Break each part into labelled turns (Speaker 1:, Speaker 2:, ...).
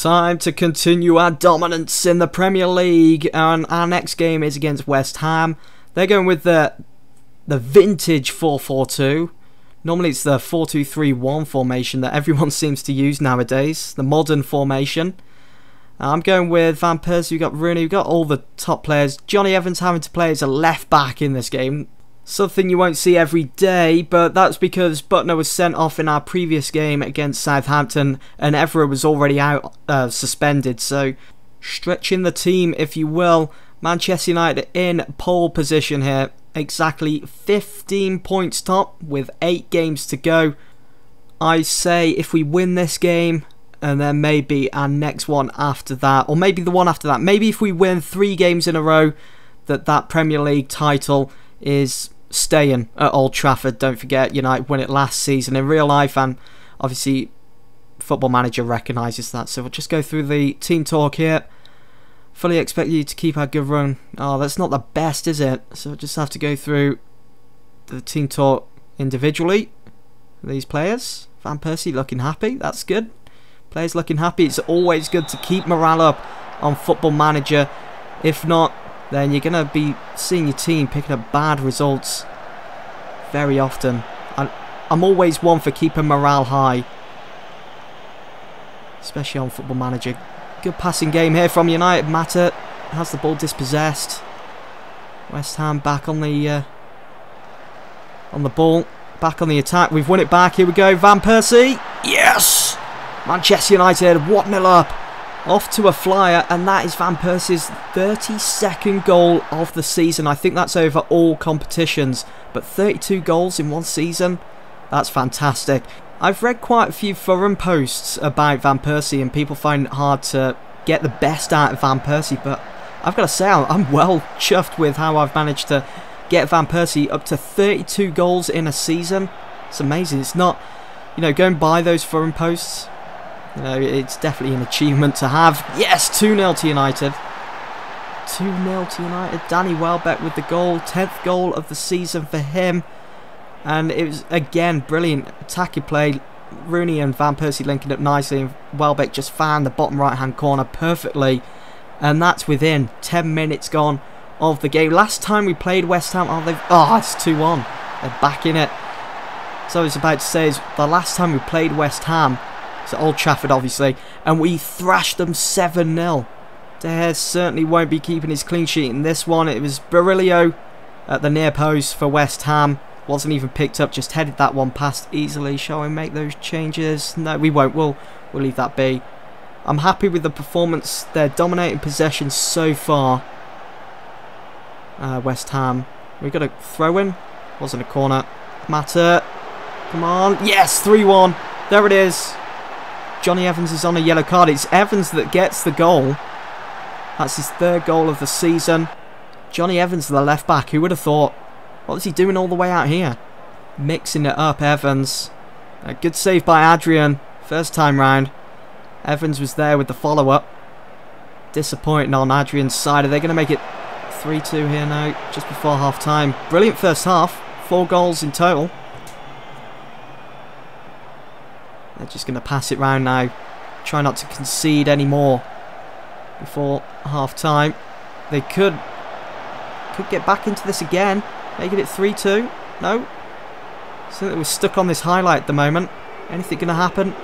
Speaker 1: Time to continue our dominance in the Premier League, and our next game is against West Ham. They're going with the vintage 4-4-2. Normally it's the 4-2-3-1 formation that everyone seems to use nowadays, the modern formation. I'm going with Van Persie, we've got Rooney, we've got all the top players. Johnny Evans having to play as a left back in this game. Something you won't see every day, but that's because Butner was sent off in our previous game against Southampton and Evra was already out suspended. So stretching the team, if you will. Manchester United in pole position here. Exactly 15 points top with 8 games to go. I say if we win this game and then maybe our next one after that, or maybe the one after that, maybe if we win 3 games in a row, that Premier League title is staying at Old Trafford. Don't forget, United won it last season in real life, and obviously Football Manager recognises that. So we'll just go through the team talk here. Fully expect you to keep our good run. Oh, that's not the best, is it? So we'll just have to go through the team talk individually. These players. Van Persie looking happy. That's good. Players looking happy. It's always good to keep morale up on Football Manager. If not, then you're going to be seeing your team picking up bad results very often. I'm always one for keeping morale high, especially on Football Manager. Good passing game here from United. Mata has the ball dispossessed. West Ham back on the ball, back on the attack. We've won it back. Here we go. Van Persie. Yes! Manchester United 1-0 up. Off to a flyer, and that is Van Persie's 32nd goal of the season. I think that's over all competitions, but 32 goals in one season, that's fantastic. I've read quite a few forum posts about Van Persie, and people find it hard to get the best out of Van Persie, but I've got to say, I'm well chuffed with how I've managed to get Van Persie up to 32 goals in a season. It's amazing. It's not, going by those forum posts. It's definitely an achievement to have. Yes, 2-0 to United. 2-0 to United. Danny Welbeck with the goal. 10th goal of the season for him. And it was, again, brilliant attacking play. Rooney and Van Persie linking up nicely. And Welbeck just found the bottom right-hand corner perfectly. And that's within 10 minutes gone of the game. Last time we played West Ham, it's 2-1. They're back in it. So I was about to say, is the last time we played West Ham, it's at Old Trafford, obviously, and we thrashed them 7-0. De Gea certainly won't be keeping his clean sheet in this one. It was Barilio at the near post for West Ham. Wasn't even picked up, just headed that one past easily. Shall we make those changes? No, we won't. We'll leave that be. I'm happy with the performance. They're dominating possession so far. West Ham. We got a throw in. Wasn't a corner. Mata. Come on. Yes, 3-1. There it is. Johnny Evans is on a yellow card. It's Evans that gets the goal. That's his 3rd goal of the season. Johnny Evans, the left back. Who would have thought? What was he doing all the way out here? Mixing it up, Evans. A good save by Adrian. First time round. Evans was there with the follow-up. Disappointing on Adrian's side. Are they going to make it 3-2 here now? Just before half-time. Brilliant first half. 4 goals in total. They're just going to pass it round now. Try not to concede any more before half-time. They could get back into this again. Making it 3-2. No. So that we're stuck on this highlight at the moment. Anything going to happen?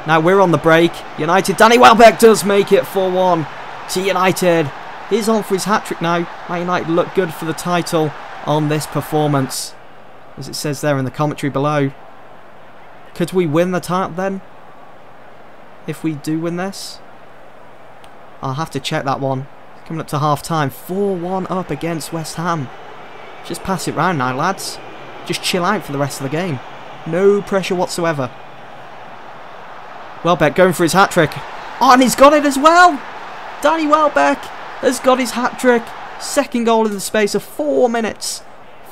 Speaker 1: Now we're on the break. United. Danny Welbeck does make it 4-1 to United. He's on for his hat-trick now. Man United look good for the title on this performance, as it says there in the commentary below. Could we win the title then? If we do win this? I'll have to check that one. Coming up to half-time. 4-1 up against West Ham. Just pass it round now, lads. Just chill out for the rest of the game. No pressure whatsoever. Welbeck going for his hat-trick. Oh, and he's got it as well! Danny Welbeck has got his hat-trick. 2nd goal in the space of 4 minutes.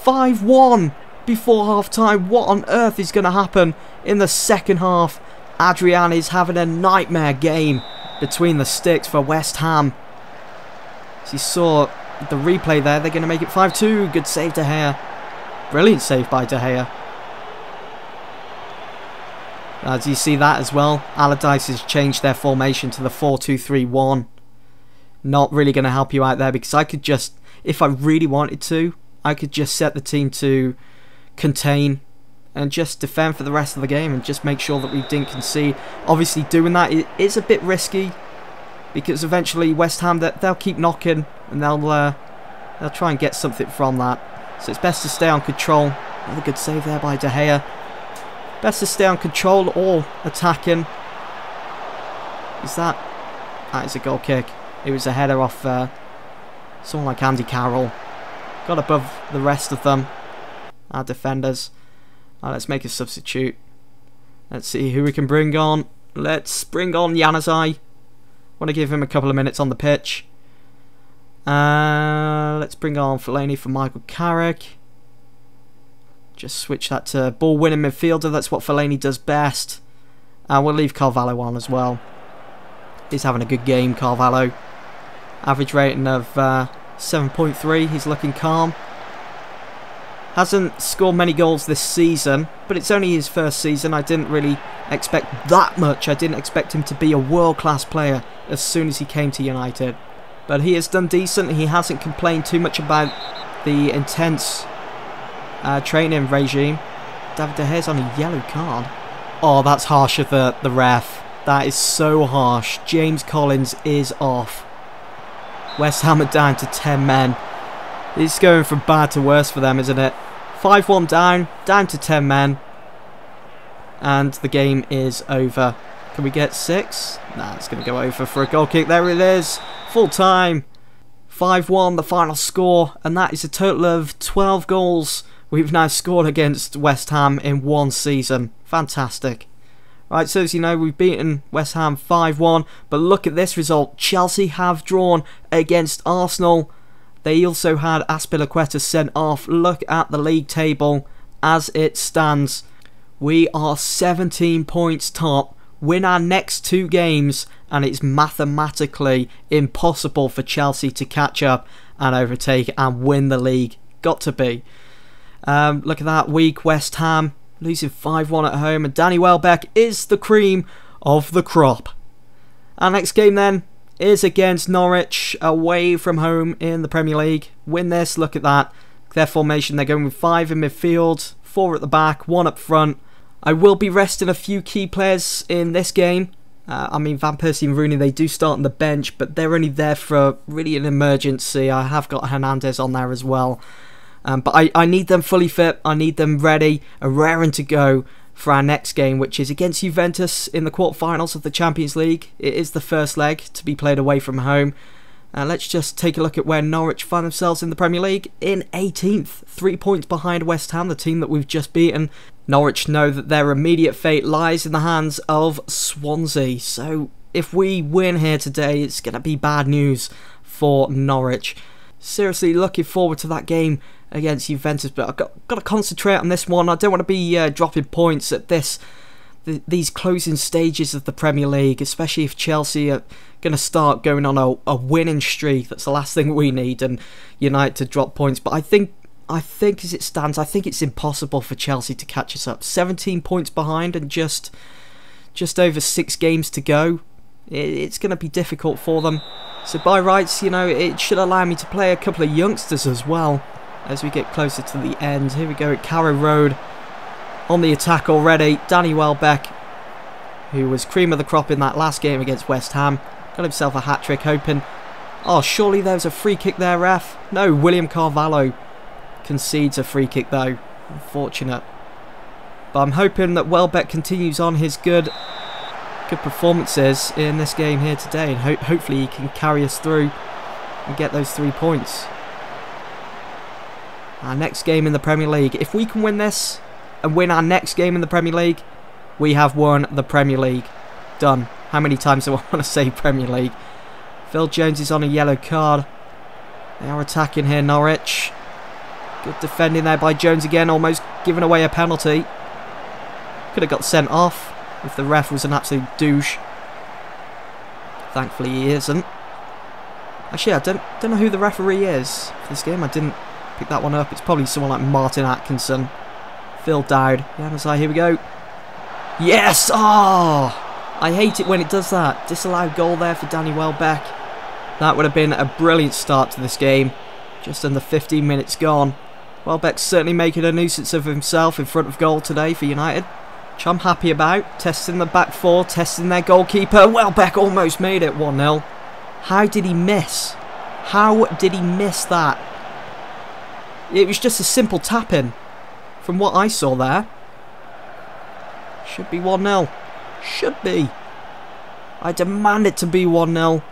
Speaker 1: 5-1 before half-time. What on earth is going to happen in the second half? Adrian is having a nightmare game between the sticks for West Ham. As you saw the replay there, they're going to make it 5-2. Good save, De Gea. Brilliant save by De Gea. Do you see that as well? Allardyce has changed their formation to the 4-2-3-1. Not really going to help you out there, because I could just, if I really wanted to, I could just set the team to contain and just defend for the rest of the game and just make sure that we didn't concede. Obviously doing that is a bit risky, because eventually West Ham, they'll keep knocking and they'll try and get something from that. So it's best to stay on control. Another good save there by De Gea. Best to stay on control or attacking. Is that? That is a goal kick. It was a header off someone like Andy Carroll. Got above the rest of them, our defenders. Let's make a substitute. Let's see who we can bring on. Let's bring on Januzaj. Want to give him a couple of minutes on the pitch. Let's bring on Fellaini for Michael Carrick. Just switch that to ball-winning midfielder. That's what Fellaini does best. And we'll leave Carvalho on as well. He's having a good game, Carvalho. Average rating of 7.3. He's looking calm. Hasn't scored many goals this season, but it's only his first season. I didn't really expect that much. I didn't expect him to be a world-class player as soon as he came to United. But he has done decent. He hasn't complained too much about the intense training regime. David De Gea's on a yellow card. Oh, that's harsh of the ref. That is so harsh. James Collins is off. West Ham are down to 10 men. It's going from bad to worse for them, isn't it? 5-1 down to 10 men. And the game is over. Can we get 6? Nah, it's going to go over for a goal kick. There it is. Full time. 5-1, the final score. And that is a total of 12 goals we've now scored against West Ham in one season. Fantastic. Right, so as you know, we've beaten West Ham 5-1. But look at this result. Chelsea have drawn against Arsenal. They also had Azpilicueta sent off. Look at the league table as it stands. We are 17 points top. Win our next 2 games and it's mathematically impossible for Chelsea to catch up and overtake and win the league. Got to be. Look at that. Weak West Ham losing 5-1 at home, and Danny Welbeck is the cream of the crop. Our next game then is against Norwich, away from home in the Premier League. Win this, look at that. Their formation, they're going with 5 in midfield, 4 at the back, 1 up front. I will be resting a few key players in this game. I mean, Van Persie and Rooney, they do start on the bench, but they're only there for really an emergency. I have got Hernandez on there as well. But I need them fully fit. I need them ready and raring to go for our next game, which is against Juventus in the quarterfinals of the Champions League. It is the first leg to be played away from home. Let's just take a look at where Norwich find themselves in the Premier League. In 18th, 3 points behind West Ham, the team that we've just beaten. Norwich know that their immediate fate lies in the hands of Swansea. So if we win here today, it's going to be bad news for Norwich. Seriously looking forward to that game against Juventus, but I've got to concentrate on this one. I don't want to be dropping points at these closing stages of the Premier League, especially if Chelsea are going to start going on a winning streak. That's the last thing we need, and United to drop points. But I think as it stands, I think it's impossible for Chelsea to catch us up. 17 points behind and just over 6 games to go. It's going to be difficult for them. So by rights, you know, it should allow me to play a couple of youngsters as well as we get closer to the end. Here we go at Carrow Road. On the attack already, Danny Welbeck, who was cream of the crop in that last game against West Ham. Got himself a hat-trick, hoping... Oh, surely there's a free kick there, ref. No, William Carvalho concedes a free kick though. Unfortunate. But I'm hoping that Welbeck continues on his good performances in this game here today, and hopefully he can carry us through and get those 3 points. Our next game in the Premier League. If we can win this and win our next game in the Premier League, we have won the Premier League. Done. How many times do I want to say Premier League? Phil Jones is on a yellow card. They are attacking here, Norwich. Good defending there by Jones again, almost giving away a penalty. Could have got sent off if the ref was an absolute douche. Thankfully he isn't. Actually, I don't know who the referee is for this game. I didn't pick that one up. It's probably someone like Martin Atkinson. Phil Dowd. Januzaj, here we go. Yes! Oh! I hate it when it does that. Disallowed goal there for Danny Welbeck. That would have been a brilliant start to this game. Just under 15 minutes gone. Welbeck's certainly making a nuisance of himself in front of goal today for United, which I'm happy about. Testing the back four, testing their goalkeeper. Welbeck almost made it 1-0. How did he miss? How did he miss that? It was just a simple tap-in from what I saw there. Should be 1-0. Should be. I demand it to be 1-0.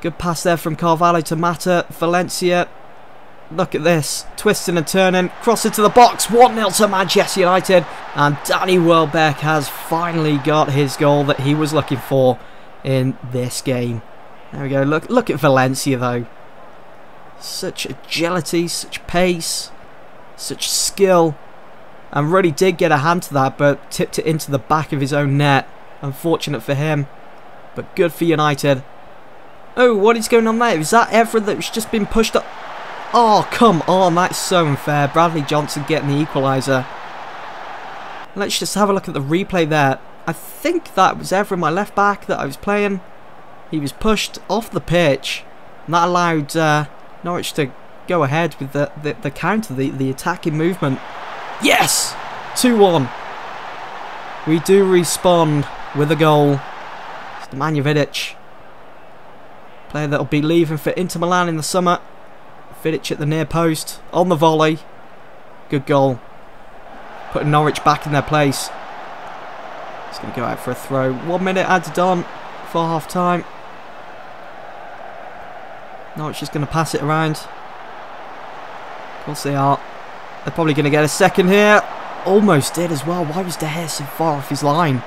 Speaker 1: Good pass there from Carvalho to Mata. Valencia. Look at this. Twisting and turning. Cross into the box. 1-0 to Manchester United. And Danny Welbeck has finally got his goal that he was looking for in this game. There we go. Look at Valencia though. Such agility, such pace, such skill. And really did get a hand to that, but tipped it into the back of his own net. Unfortunate for him, but good for United. Oh, what is going on there? Is that Evra that's just been pushed up? Oh, come on, that's so unfair. Bradley Johnson getting the equaliser. Let's just have a look at the replay there. I think that was Evra, my left back, that I was playing. He was pushed off the pitch, and that allowed Norwich to go ahead with the counter, the attacking movement. Yes! 2-1. We do respond with a goal. It's Nemanja Vidic. Player that will be leaving for Inter Milan in the summer. Vidic at the near post. On the volley. Good goal. Putting Norwich back in their place. It's going to go out for a throw. 1 minute added on for half time. Norwich is going to pass it around. Of course they are. They're probably going to get a second here. Almost did as well. Why was De Gea so far off his line?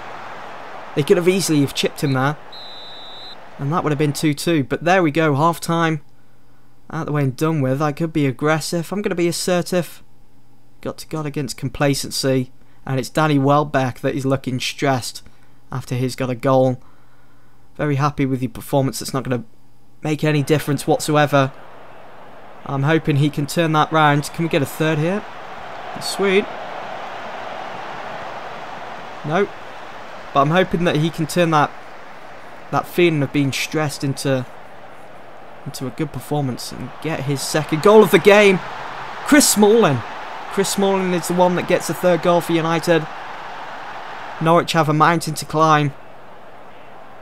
Speaker 1: They could have easily have chipped him there. And that would have been 2-2. But there we go. Half time. Out of the way and done with. I could be aggressive. I'm going to be assertive. Got to guard against complacency. And it's Danny Welbeck that is looking stressed after he's got a goal. Very happy with your performance. It's not going to make any difference whatsoever. I'm hoping he can turn that round. Can we get a third here? Sweet. No. But I'm hoping that he can turn that feeling of being stressed into a good performance and get his second goal of the game. Chris Smalling. Chris Smalling is the one that gets the third goal for United. Norwich have a mountain to climb.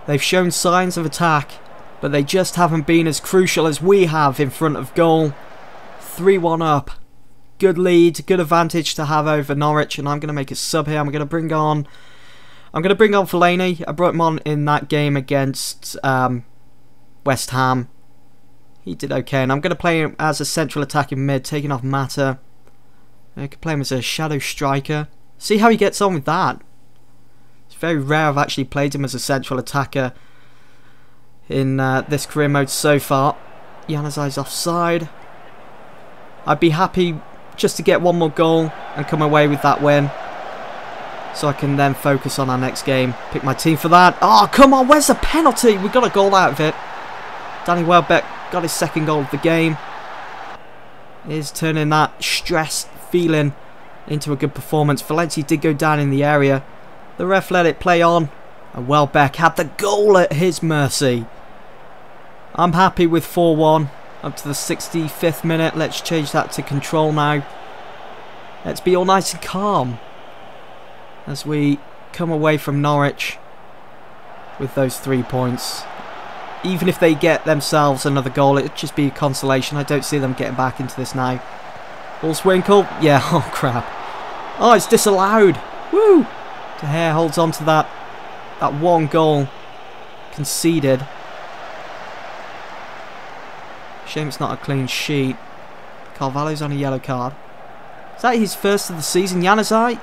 Speaker 1: They've shown signs of attack, but they just haven't been as crucial as we have in front of goal. 3-1 up. Good lead, good advantage to have over Norwich, and I'm going to make a sub here. I'm going to bring on Fellaini. I brought him on in that game against West Ham. He did okay, and I'm going to play him as a central attacking mid, taking off Mata. I could play him as a shadow striker. See how he gets on with that. It's very rare I've actually played him as a central attacker in this career mode so far. Januzaj's offside. I'd be happy just to get one more goal and come away with that win, so I can then focus on our next game. Pick my team for that. Oh, come on, where's the penalty? We got a goal out of it. Danny Welbeck got his second goal of the game. Is turning that stressed feeling into a good performance. Valencia did go down in the area. The ref let it play on, and Welbeck had the goal at his mercy. I'm happy with 4-1 up to the 65th minute. Let's change that to control now. Let's be all nice and calm as we come away from Norwich with those 3 points. Even if they get themselves another goal, it'd just be a consolation. I don't see them getting back into this now. Ball's Winkle. Yeah, oh crap. Oh, it's disallowed. Woo! De Gea holds on to that one goal conceded. Shame it's not a clean sheet. Carvalho's on a yellow card. Is that his first of the season? Januzaj?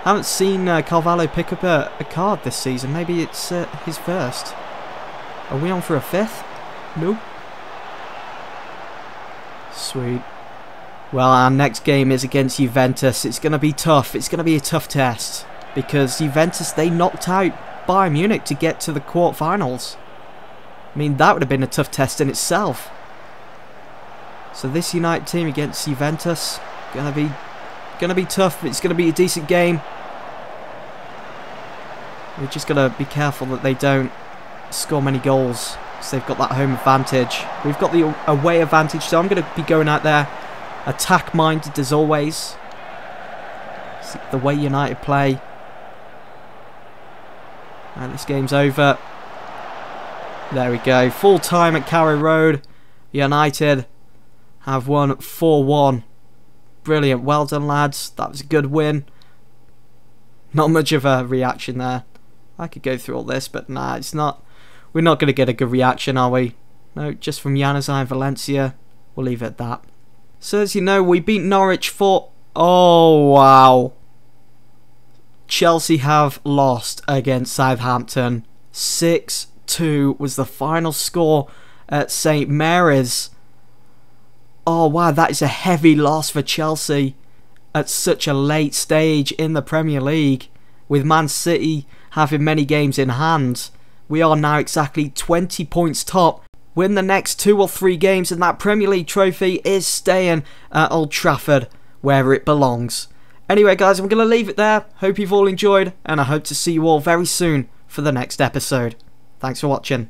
Speaker 1: Haven't seen Carvalho pick up a card this season. Maybe it's his first. Are we on for a fifth? Nope. Sweet. Well, our next game is against Juventus. It's going to be tough. It's going to be a tough test, because Juventus, they knocked out Bayern Munich to get to the quarterfinals. I mean, that would have been a tough test in itself. So this United team against Juventus, going to be Going to be tough, but it's going to be a decent game. We're just going to be careful that they don't score many goals, because they've got that home advantage. We've got the away advantage, so I'm going to be going out there attack-minded as always. It's the way United play. And this game's over. There we go. Full time at Carrow Road. United have won 4-1. Brilliant. Well done, lads. That was a good win. Not much of a reaction there. I could go through all this, but nah, it's not. We're not going to get a good reaction, are we? No, just from Januzaj and Valencia. We'll leave it at that. So as you know, we beat Norwich for... Oh, wow. Chelsea have lost against Southampton. 6-2 was the final score at St Mary's. Oh, wow, that is a heavy loss for Chelsea at such a late stage in the Premier League. With Man City having many games in hand, we are now exactly 20 points top. Win the next 2 or 3 games and that Premier League trophy is staying at Old Trafford where it belongs. Anyway guys, I'm going to leave it there. Hope you've all enjoyed and I hope to see you all very soon for the next episode. Thanks for watching.